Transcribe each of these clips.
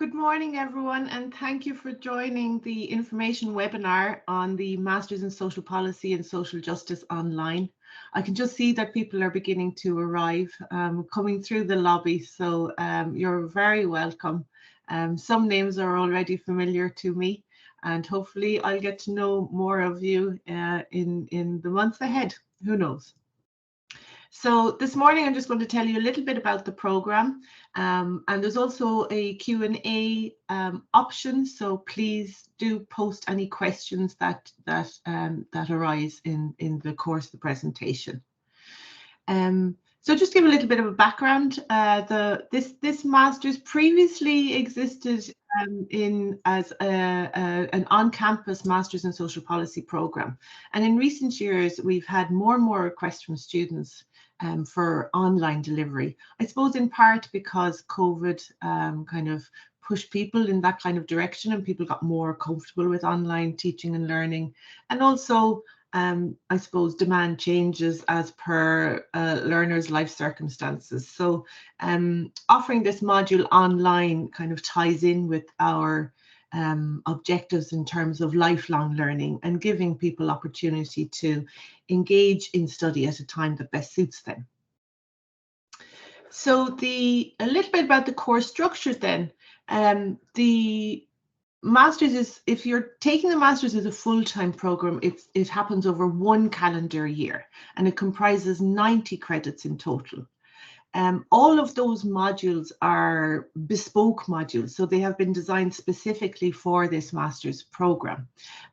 Good morning, everyone, and thank you for joining the information webinar on the Masters in Social Policy and Social Justice online. I can just see that people are beginning to arrive, coming through the lobby, so you're very welcome. Some names are already familiar to me, and hopefully I'll get to know more of you in the months ahead. Who knows? So this morning, I'm just going to tell you a little bit about the program, and there's also a Q&A option. So please do post any questions that arise in the course of the presentation. So just give a little bit of a background. This master's previously existed as an on-campus Masters in Social Policy program, and in recent years we've had more and more requests from students for online delivery. I suppose in part because COVID kind of pushed people in that kind of direction, and people got more comfortable with online teaching and learning, and also I suppose demand changes as per learners' life circumstances. So offering this module online kind of ties in with our objectives in terms of lifelong learning and giving people opportunity to engage in study at a time that best suits them. So a little bit about the course structure then. The Masters is, if you're taking the Masters as a full-time program, it happens over one calendar year, and it comprises 90 credits in total. All of those modules are bespoke modules, so they have been designed specifically for this Masters program.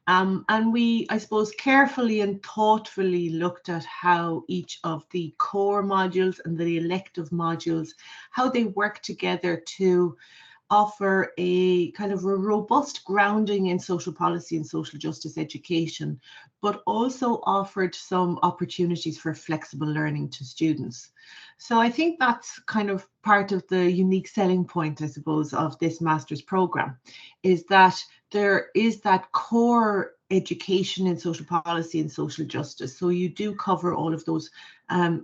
And we, I suppose, carefully and thoughtfully looked at how each of the core modules and the elective modules, how they work together to offer a kind of a robust grounding in social policy and social justice education, but also offered some opportunities for flexible learning to students. So I think that's kind of part of the unique selling point, I suppose, of this master's program, is that there is that core education in social policy and social justice. So you do cover all of those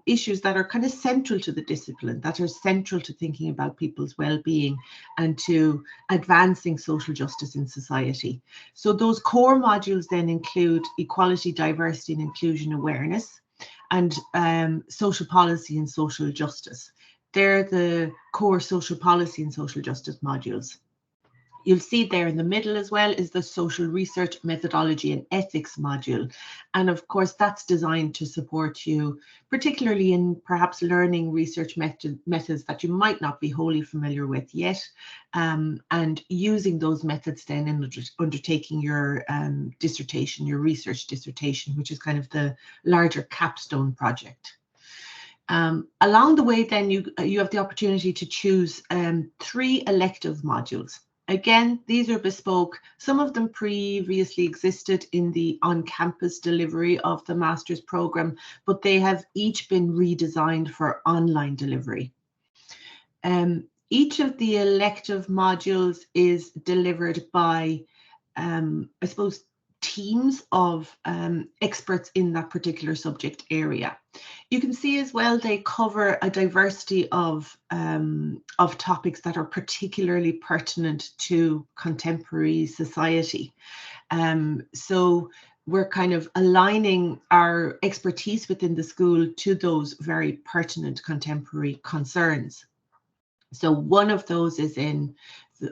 issues that are kind of central to the discipline, that are central to thinking about people's well-being and to advancing social justice in society. So those core modules then include equality, diversity and inclusion awareness, and social policy and social justice. They're the core social policy and social justice modules. You'll see there in the middle as well is the social research methodology and ethics module. And of course, that's designed to support you, particularly in perhaps learning research methods that you might not be wholly familiar with yet, and using those methods then in undertaking your dissertation, your research dissertation, which is kind of the larger capstone project. Along the way, then you have the opportunity to choose 3 elective modules. Again, these are bespoke. Some of them previously existed in the on-campus delivery of the master's program, but they have each been redesigned for online delivery. Each of the elective modules is delivered by, I suppose, teams of experts in that particular subject area. You can see as well they cover a diversity of topics that are particularly pertinent to contemporary society. So we're kind of aligning our expertise within the school to those very pertinent contemporary concerns. So one of those is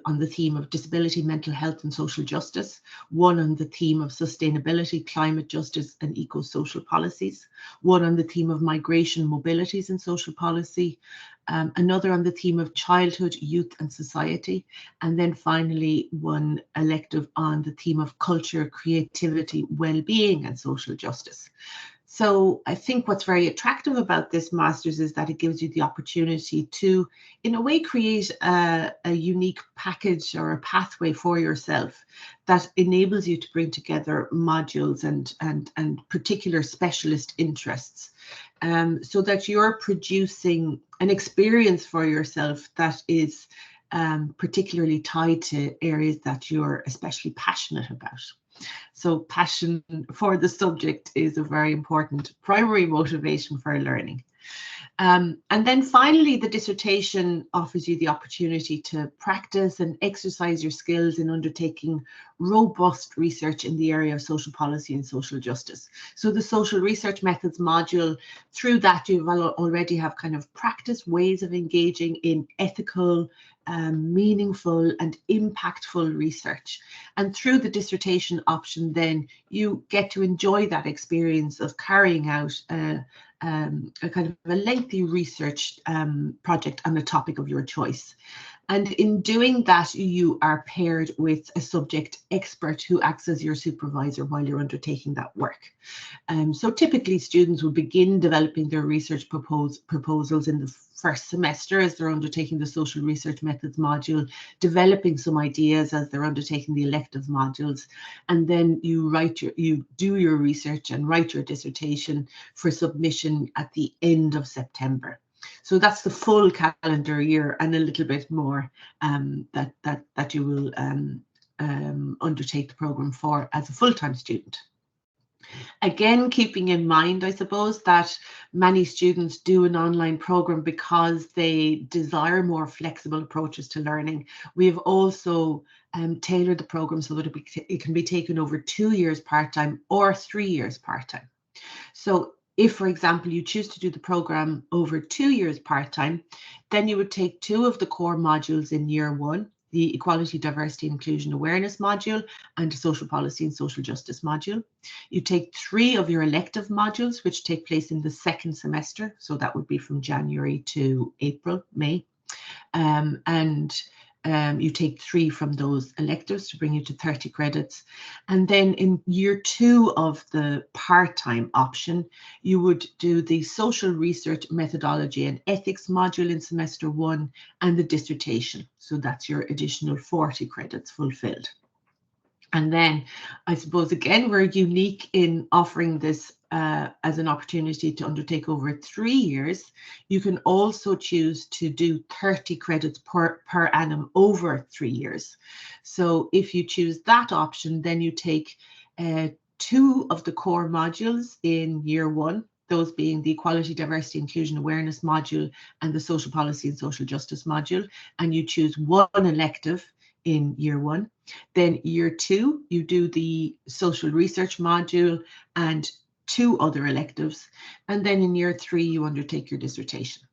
on the theme of disability, mental health and social justice, one on the theme of sustainability, climate justice and eco-social policies, one on the theme of migration, mobilities and social policy, another on the theme of childhood, youth and society, and then finally one elective on the theme of culture, creativity, well-being and social justice. So I think what's very attractive about this master's is that it gives you the opportunity to, in a way, create a unique package or a pathway for yourself that enables you to bring together modules and particular specialist interests, so that you're producing an experience for yourself that is particularly tied to areas that you're especially passionate about. So passion for the subject is a very important primary motivation for learning. And then finally, the dissertation offers you the opportunity to practice and exercise your skills in undertaking robust research in the area of social policy and social justice. So the social research methods module, through that you already have kind of practice ways of engaging in ethical, meaningful and impactful research. And through the dissertation option, then you get to enjoy that experience of carrying out a kind of a lengthy research project on a topic of your choice. And in doing that, you are paired with a subject expert who acts as your supervisor while you're undertaking that work. So typically students will begin developing their research proposals in the first semester as they're undertaking the social research methods module, developing some ideas as they're undertaking the elective modules, and then you do your research and write your dissertation for submission at the end of September. So that's the full calendar year and a little bit more that you will undertake the program for as a full-time student. Again, keeping in mind, I suppose, that many students do an online program because they desire more flexible approaches to learning. We have also tailored the program so that it can be taken over 2 years part-time or 3 years part-time. So if, for example, you choose to do the program over 2 years part-time, then you would take 2 of the core modules in year 1, the Equality, Diversity, Inclusion Awareness module and the Social Policy and Social Justice module. You take 3 of your elective modules, which take place in the second semester. So that would be from January to April, May. You take 3 from those electives to bring you to 30 credits. And then in year 2 of the part-time option, you would do the social research methodology and ethics module in semester 1 and the dissertation. So that's your additional 40 credits fulfilled. And then I suppose, again, we're unique in offering this as an opportunity to undertake over 3 years. You can also choose to do 30 credits per annum over 3 years. So if you choose that option, then you take 2 of the core modules in year 1, those being the Equality, Diversity, Inclusion Awareness module and the Social Policy and Social Justice module, and you choose 1 elective in year 1. Then year 2, you do the social research module and 2 other electives. And then in year 3, you undertake your dissertation.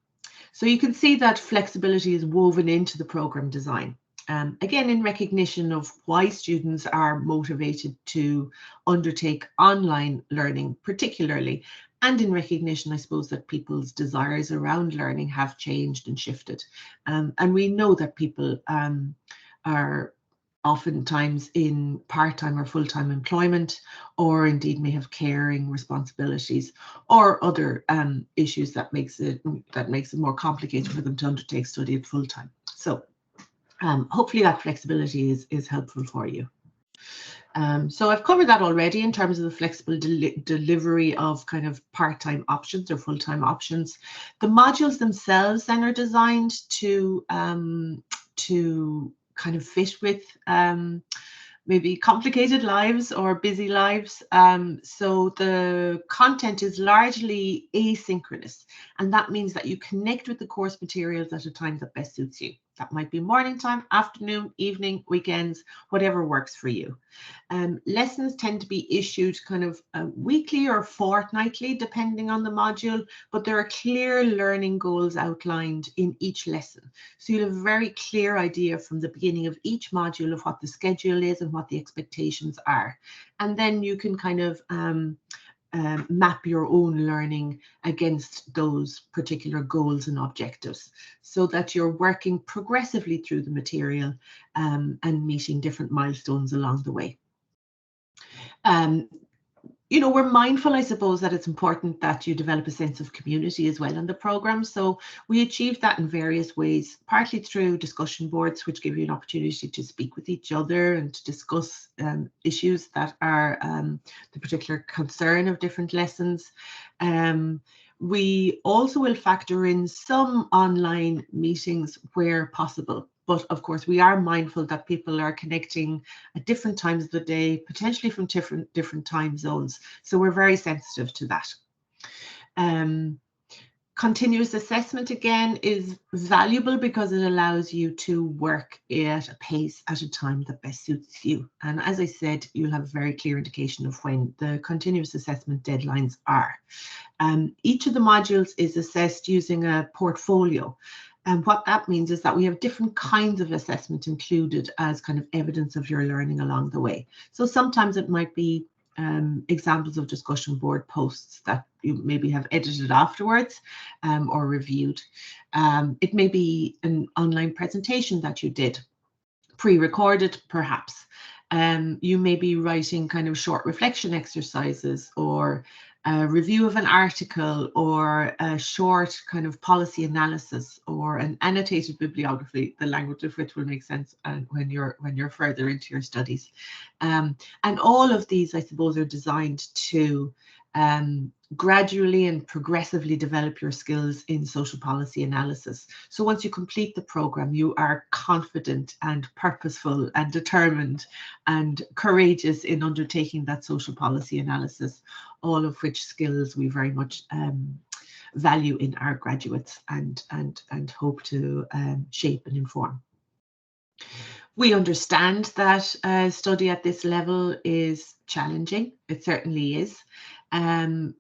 So you can see that flexibility is woven into the program design. Again, in recognition of why students are motivated to undertake online learning, particularly, and in recognition, I suppose, that people's desires around learning have changed and shifted. And we know that people are oftentimes in part-time or full-time employment, or indeed may have caring responsibilities or other issues that makes it more complicated for them to undertake study at full-time. So hopefully that flexibility is helpful for you. So I've covered that already in terms of the flexible delivery of kind of part-time options or full-time options. The modules themselves then are designed to kind of fit with maybe complicated lives or busy lives. So the content is largely asynchronous, and that means that you connect with the course materials at a time that best suits you. That might be morning time, afternoon, evening, weekends, whatever works for you. Lessons tend to be issued kind of weekly or fortnightly, depending on the module, but there are clear learning goals outlined in each lesson. So you'll have a very clear idea from the beginning of each module of what the schedule is and what the expectations are. And then you can kind of map your own learning against those particular goals and objectives so that you're working progressively through the material and meeting different milestones along the way. You know, we're mindful, I suppose, that it's important that you develop a sense of community as well in the program. So we achieve that in various ways, partly through discussion boards, which give you an opportunity to speak with each other and to discuss issues that are the particular concern of different lessons. We also will factor in some online meetings where possible. But of course, we are mindful that people are connecting at different times of the day, potentially from different time zones. So we're very sensitive to that. Continuous assessment, again, is valuable because it allows you to work at a pace at a time that best suits you. And as I said, you'll have a very clear indication of when the continuous assessment deadlines are. Each of the modules is assessed using a portfolio. And what that means is that we have different kinds of assessment included as kind of evidence of your learning along the way. So sometimes it might be examples of discussion board posts that you maybe have edited afterwards or reviewed. It may be an online presentation that you did, pre-recorded perhaps. You may be writing kind of short reflection exercises, or a review of an article, or a short kind of policy analysis, or an annotated bibliography, the language of which will make sense when you're further into your studies. And all of these, I suppose, are designed to gradually and progressively develop your skills in social policy analysis. So once you complete the program, you are confident and purposeful and determined and courageous in undertaking that social policy analysis, all of which skills we very much value in our graduates and hope to shape and inform. We understand that study at this level is challenging. It certainly is. And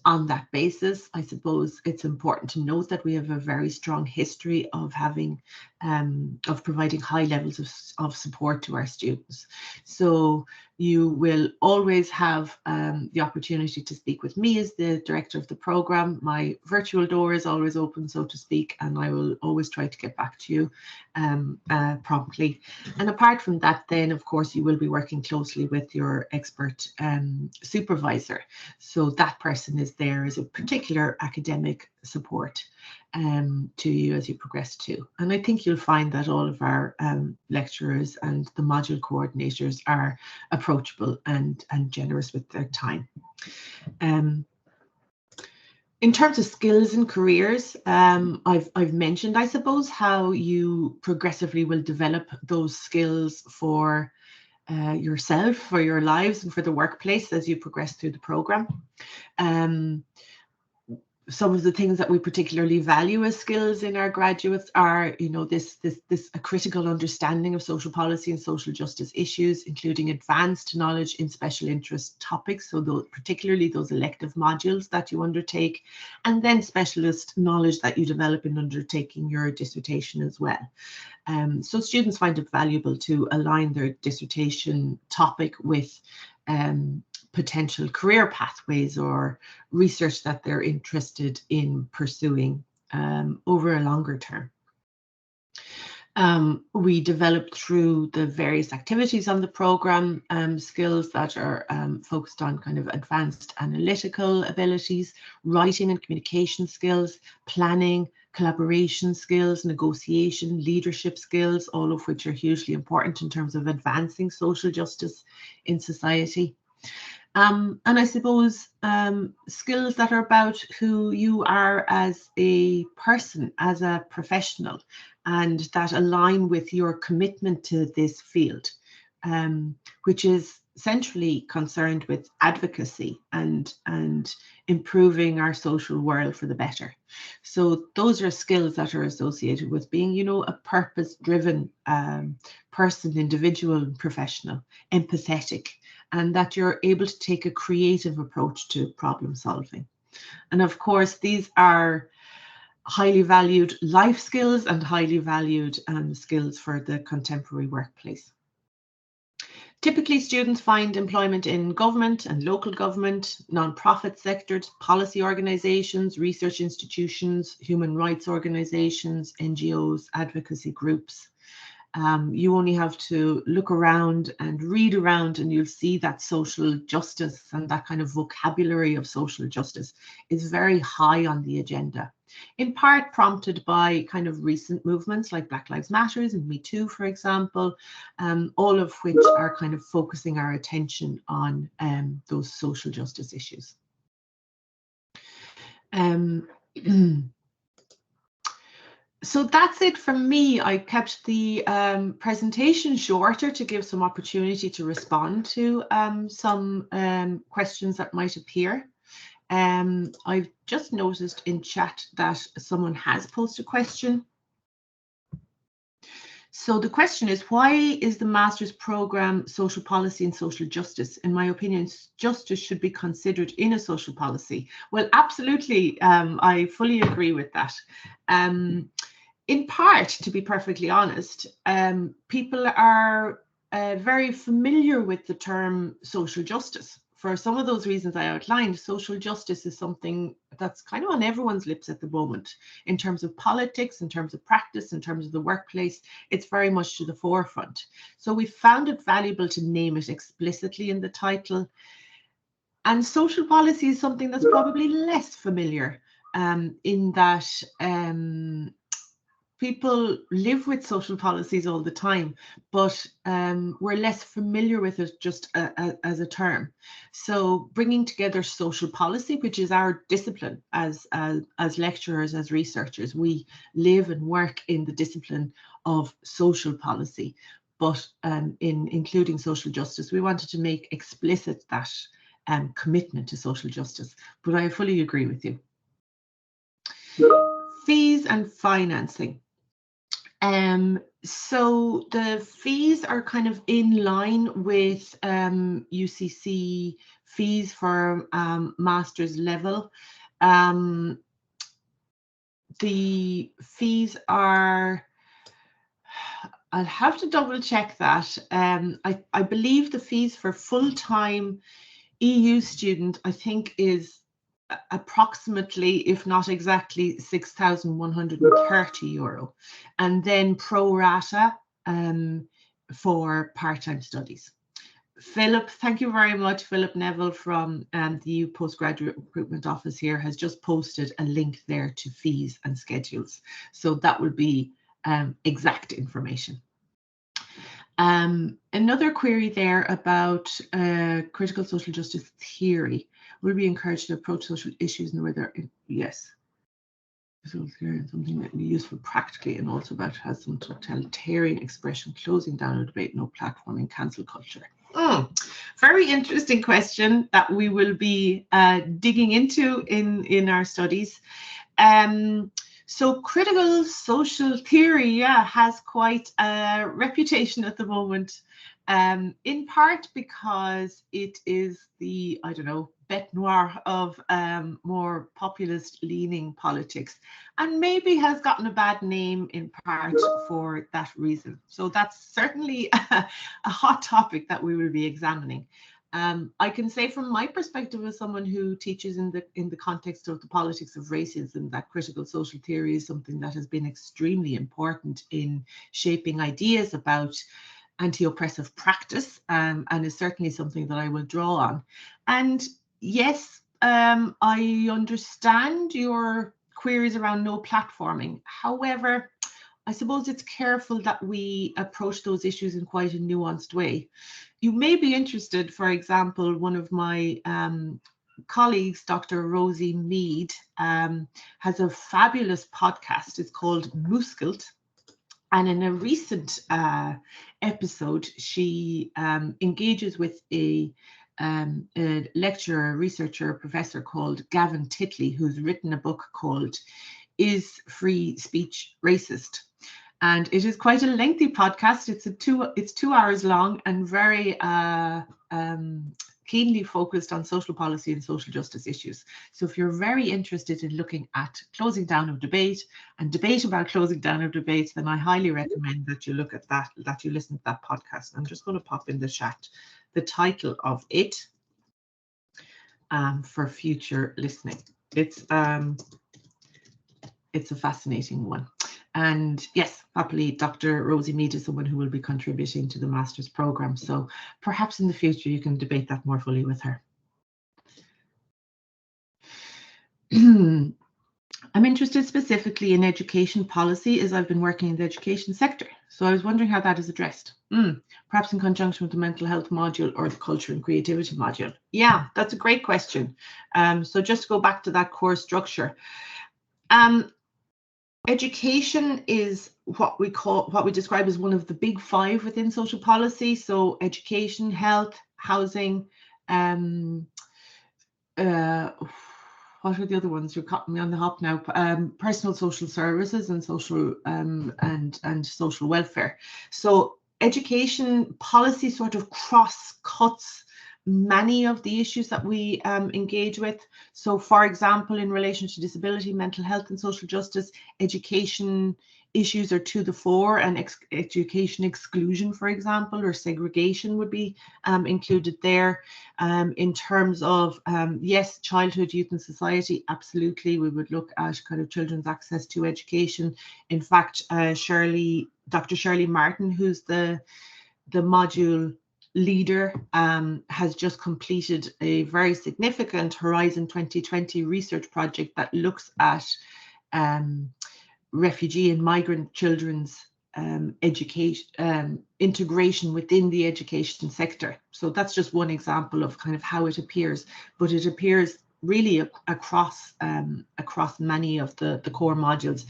on that basis, I suppose it's important to note that we have a very strong history of having, of providing high levels of support to our students. So you will always have the opportunity to speak with me as the director of the program. My virtual door is always open, so to speak, and I will always try to get back to you promptly. And apart from that, then, of course, you will be working closely with your expert supervisor. So that person is there as a particular academic support to you as you progress too. And I think you'll find that all of our lecturers and the module coordinators are approachable and generous with their time. In terms of skills and careers, I've mentioned, I suppose, how you progressively will develop those skills for yourself, for your lives, and for the workplace as you progress through the program. Some of the things that we particularly value as skills in our graduates are, you know, this a critical understanding of social policy and social justice issues, including advanced knowledge in special interest topics, so particularly those elective modules that you undertake, and then specialist knowledge that you develop in undertaking your dissertation as well. So students find it valuable to align their dissertation topic with potential career pathways or research that they're interested in pursuing over a longer term. We develop through the various activities on the program skills that are focused on kind of advanced analytical abilities, writing and communication skills, planning, collaboration skills, negotiation, leadership skills, all of which are hugely important in terms of advancing social justice in society. And I suppose skills that are about who you are as a person, as a professional, and that align with your commitment to this field, which is centrally concerned with advocacy and improving our social world for the better. So those are skills that are associated with being, you know, a purpose-driven person, individual and professional, empathetic, and that you're able to take a creative approach to problem solving. And of course, these are highly valued life skills and highly valued skills for the contemporary workplace. Typically, students find employment in government and local government, non-profit sectors, policy organisations, research institutions, human rights organisations, NGOs, advocacy groups. You only have to look around and read around and you'll see that social justice and that kind of vocabulary of social justice is very high on the agenda, in part prompted by kind of recent movements like Black Lives Matter and Me Too, for example, all of which are kind of focusing our attention on those social justice issues. So that's it from me. I kept the presentation shorter to give some opportunity to respond to some questions that might appear. I've just noticed in chat that someone has posted a question. So the question is, why is the master's program social policy and social justice? In my opinion, justice should be considered in a social policy. Well, absolutely, I fully agree with that. In part, to be perfectly honest, people are very familiar with the term social justice. For some of those reasons I outlined, social justice is something that's kind of on everyone's lips at the moment. In terms of politics, in terms of practice, in terms of the workplace, it's very much to the forefront. So we found it valuable to name it explicitly in the title. And social policy is something that's probably less familiar, in that people live with social policies all the time, but we're less familiar with it just as a term. So bringing together social policy, which is our discipline as lecturers, as researchers, we live and work in the discipline of social policy, but in including social justice, we wanted to make explicit that commitment to social justice. But I fully agree with you. Fees and financing. So the fees are kind of in line with UCC fees for master's level. The fees are, I'll have to double check that. I believe the fees for full-time EU student, I think, is approximately, if not exactly, €6,130, and then pro rata for part-time studies. Philip, thank you very much. Philip Neville from the EU Postgraduate Recruitment Office here has just posted a link there to fees and schedules. So that will be exact information. Another query there about critical social justice theory. Will be encouraged to approach social issues in the way they're, yes. So something that will be useful practically, and also about has some totalitarian expression, closing down a debate, no platforming, cancel culture. Very interesting question that we will be digging into in our studies. So critical social theory, yeah, has quite a reputation at the moment, in part because it is the, I don't know, bête noire of more populist-leaning politics, and maybe has gotten a bad name in part for that reason. So that's certainly a hot topic that we will be examining. I can say from my perspective as someone who teaches in the context of the politics of racism, that critical social theory is something that has been extremely important in shaping ideas about anti-oppressive practice, and is certainly something that I will draw on. And yes, I understand your queries around no platforming. However, I suppose it's careful that we approach those issues in quite a nuanced way. You may be interested, for example, one of my colleagues, Dr. Rosie Mead, has a fabulous podcast. It's called Mooskilt. And in a recent episode, she engages with a lecturer, researcher, professor called Gavin Titley, who's written a book called Is Free Speech Racist? And it is quite a lengthy podcast. It's 2 hours long and very keenly focused on social policy and social justice issues. So if you're very interested in looking at closing down of debate and debate about closing down of debates, then I highly recommend that you look at that, that you listen to that podcast. I'm just going to pop in the chat the title of it for future listening. It's a fascinating one. And yes, happily, Dr. Rosie Mead is someone who will be contributing to the master's program. So perhaps in the future, you can debate that more fully with her. I'm interested specifically in education policy, as I've been working in the education sector. So I was wondering how that is addressed. Perhaps in conjunction with the mental health module or the culture and creativity module. Yeah, that's a great question. So just to go back to that core structure. Education is what we describe as one of the big five within social policy. So education, health, housing, what are the other ones? You're caught me on the hop now. Personal social services and social and social welfare. So education policy sort of cross-cuts many of the issues that we engage with. So, for example, in relation to disability, mental health and social justice, education issues are to the fore, and education exclusion, for example, or segregation would be included there. In terms of, yes, childhood, youth and society, absolutely, we would look at kind of children's access to education. In fact, Dr. Shirley Martin, who's the module leader, has just completed a very significant Horizon 2020 research project that looks at refugee and migrant children's education integration within the education sector. So that's just one example of kind of how it appears, but it appears really across many of the core modules,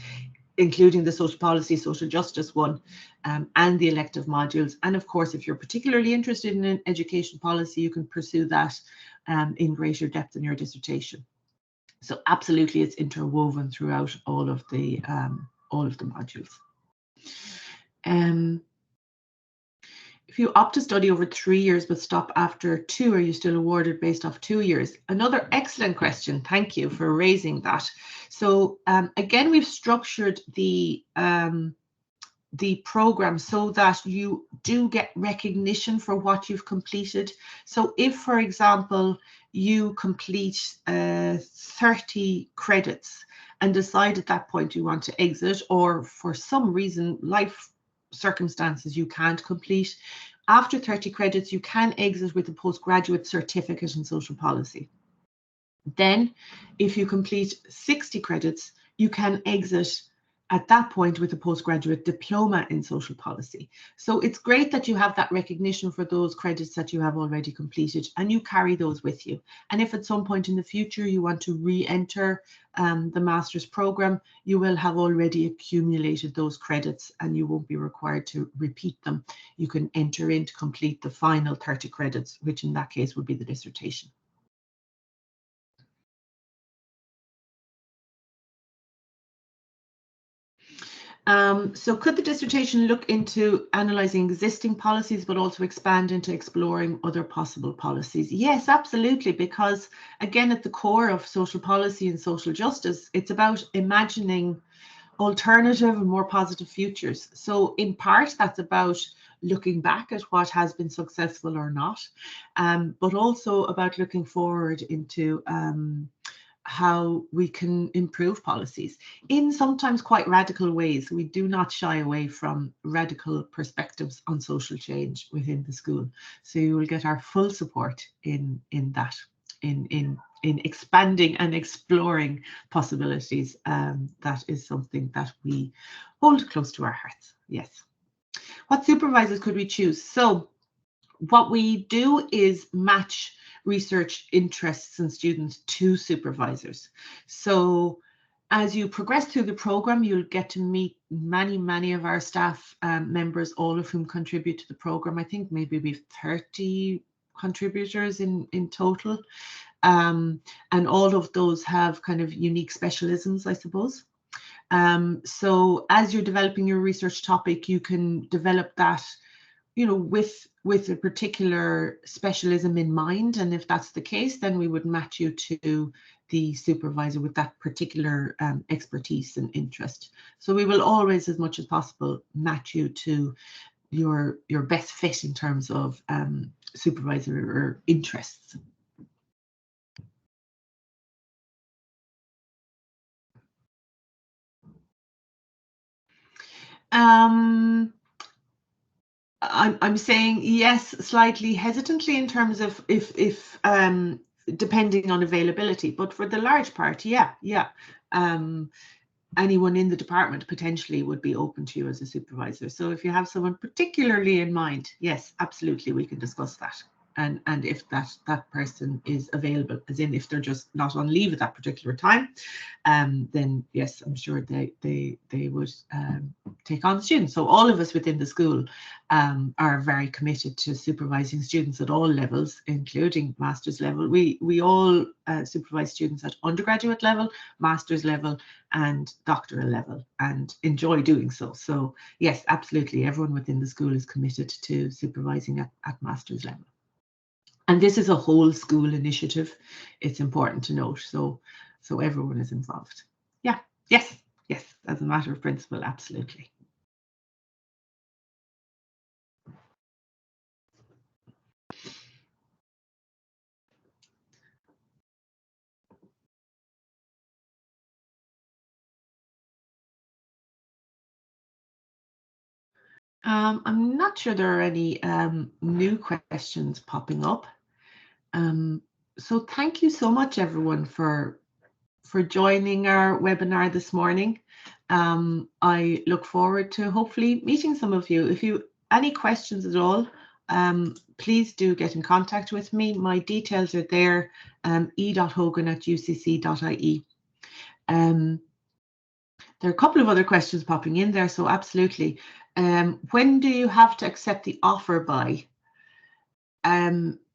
including the social policy, social justice one, and the elective modules. And of course, if you're particularly interested in education policy, you can pursue that in greater depth in your dissertation. So absolutely, it's interwoven throughout all of the modules. If you opt to study over 3 years but stop after 2, are you still awarded based off 2 years? Another excellent question. Thank you for raising that. So again, we've structured the program so that you do get recognition for what you've completed. So if, for example, you complete 30 credits and decide at that point you want to exit, or for some reason, life circumstances, you can't complete, after 30 credits, you can exit with a postgraduate certificate in social policy. Then, if you complete 60 credits, you can exit at that point with a postgraduate diploma in social policy. So it's great that you have that recognition for those credits that you have already completed, and you carry those with you. And if at some point in the future you want to re-enter the master's program, you will have already accumulated those credits and you won't be required to repeat them. You can enter in to complete the final 30 credits, which in that case would be the dissertation. So could the dissertation look into analysing existing policies, but also expand into exploring other possible policies? Yes, absolutely, because again, at the core of social policy and social justice, it's about imagining alternative and more positive futures. So in part, that's about looking back at what has been successful or not, but also about looking forward into how we can improve policies in sometimes quite radical ways. We do not shy away from radical perspectives on social change within the school. So you will get our full support in that, in expanding and exploring possibilities. That is something that we hold close to our hearts. Yes. What supervisors could we choose? So what we do is match research interests and students to supervisors. So as you progress through the program, you'll get to meet many of our staff members, all of whom contribute to the program. I think maybe we've 30 contributors in total. And all of those have kind of unique specialisms, I suppose. So as you're developing your research topic, you can develop that, you know, with a particular specialism in mind. And if that's the case, then we would match you to the supervisor with that particular expertise and interest. So we will always, as much as possible, match you to your best fit in terms of supervisor interests. I'm saying yes, slightly hesitantly in terms of if depending on availability, but for the large part, yeah. Anyone in the department potentially would be open to you as a supervisor. So if you have someone particularly in mind, yes, absolutely, we can discuss that. and if that person is available, as in if they're just not on leave at that particular time, then yes, I'm sure they would take on the students. So all of us within the school are very committed to supervising students at all levels, including master's level. We all supervise students at undergraduate level, master's level, and doctoral level, and enjoy doing so. So yes, absolutely, everyone within the school is committed to supervising at master's level. And this is a whole school initiative. It's important to note. So everyone is involved. Yeah, yes, as a matter of principle, absolutely. I'm not sure there are any new questions popping up. So thank you so much, everyone, for joining our webinar this morning. I look forward to hopefully meeting some of you. If you any questions at all, please do get in contact with me. My details are there, e.hogan@ucc.ie. There are a couple of other questions popping in there, so absolutely. When do you have to accept the offer by?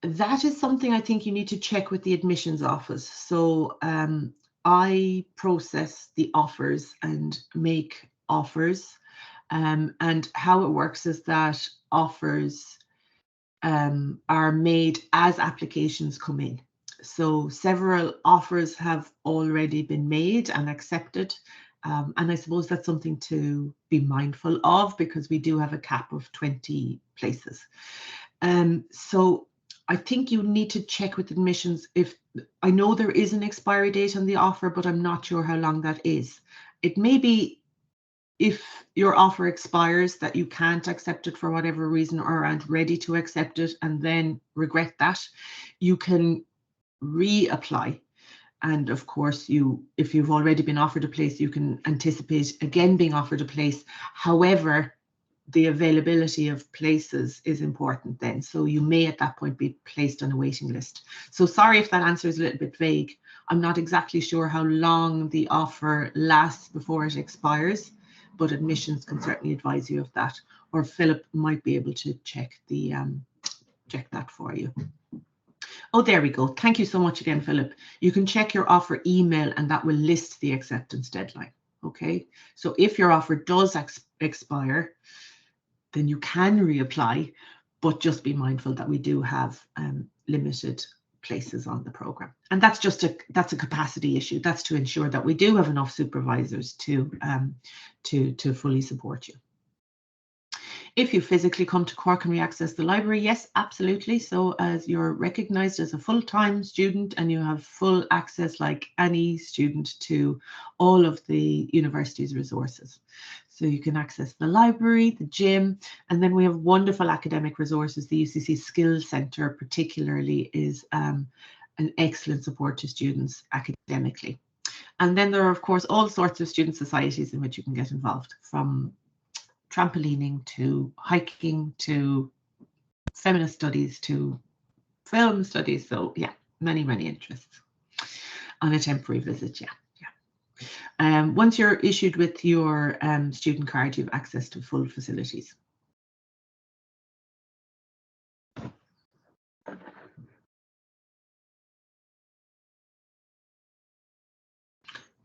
That is something I think you need to check with the admissions office. So I process the offers and make offers. And how it works is that offers are made as applications come in. So several offers have already been made and accepted. And I suppose that's something to be mindful of, because we do have a cap of 20 places. So I think you need to check with admissions. If I know there is an expiry date on the offer, but I'm not sure how long that is. It may be if your offer expires that you can't accept it for whatever reason, or aren't ready to accept it and then regret that, you can reapply. And of course, if you've already been offered a place, you can anticipate again being offered a place. However, the availability of places is important then. So you may at that point be placed on a waiting list. So sorry if that answer is a little bit vague. I'm not exactly sure how long the offer lasts before it expires, but admissions can certainly advise you of that. Or Philip might be able to check that for you. Oh, there we go. Thank you so much again, Philip. You can check your offer email and that will list the acceptance deadline. Okay, so if your offer does expire, then you can reapply, but just be mindful that we do have limited places on the program. And that's a capacity issue. That's to ensure that we do have enough supervisors to fully support you. If you physically come to Cork, can we access the library? Yes, absolutely. So as you're recognised as a full-time student and you have full access, like any student, to all of the university's resources. So you can access the library, the gym, and then we have wonderful academic resources. The UCC Skills Centre particularly is an excellent support to students academically. And then there are, of course, all sorts of student societies in which you can get involved, from trampolining to hiking to feminist studies to film studies. So yeah, many interests on a temporary visit. Once you're issued with your student card, you have access to full facilities.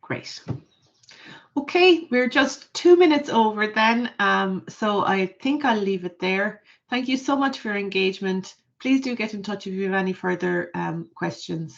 Great. Okay, we're just 2 minutes over then, so I think I'll leave it there. Thank you so much for your engagement. Please do get in touch if you have any further questions.